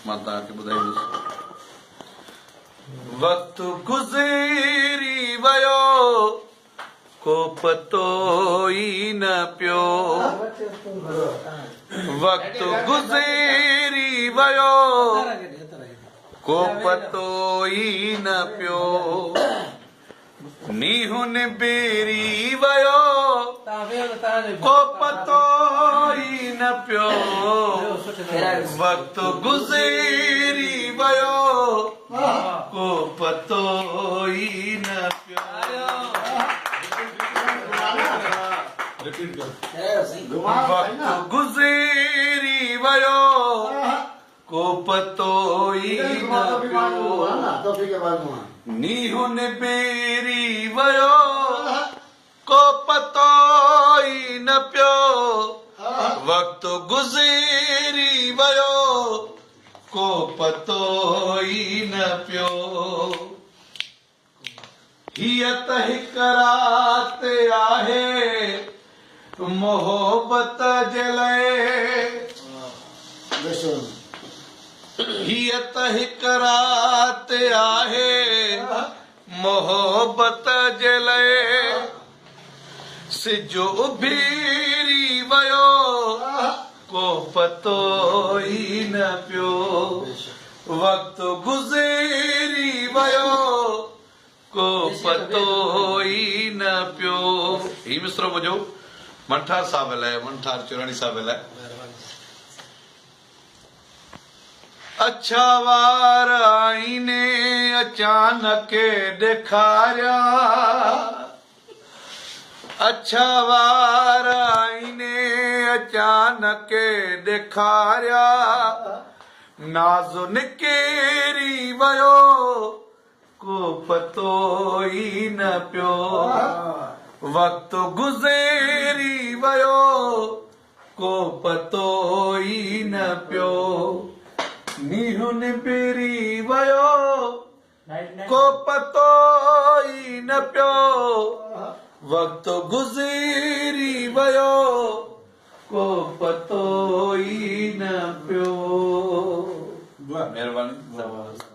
मां तव्हांखे ॿुधाईंदुसि। वक़्तु गुज़री वियो को पतो ई न पियो, वक़्तु गुज़री वियो को पतो ई न पियो, नींहुं निबेरी वियो को पतो ई न पियो, वक़्तु गुज़री वियो को पतो ई न पियो। वक़्तु गुज़री वियो को पतो ई न पियो, नींहुं निबेरी वियो को पतो ई न पियो, वक़्तु गुज़री वियो को पतो ई न पियो। हीअ त हिक रात आहे मोहब्बत जे लाइ, हीअ त हिक रात आहे मोहब्बत जे लाइ, सिज उभीरी वियो को पतो ई न पियो, वक़्तु गुज़री वियो को पतो ई न पियो। ही मिसरो मुंहिंजो मंठार साहिब लाइ, मंठार चुराणी साहिब लाइ। अच्छा वार आईने अचानक ॾेखारिया, अच्छा वार आईने अचानक ॾेखारिया, नाज़ निकिरी वियो को पतो ई न पियो, वक़्तु गुज़री वियो को पतो ई न पियो, नींहुं निबेरी वियो को पतो ई न पियो, वक़्तु गुज़री वियो को पतो ई न पियो। महिरबानी।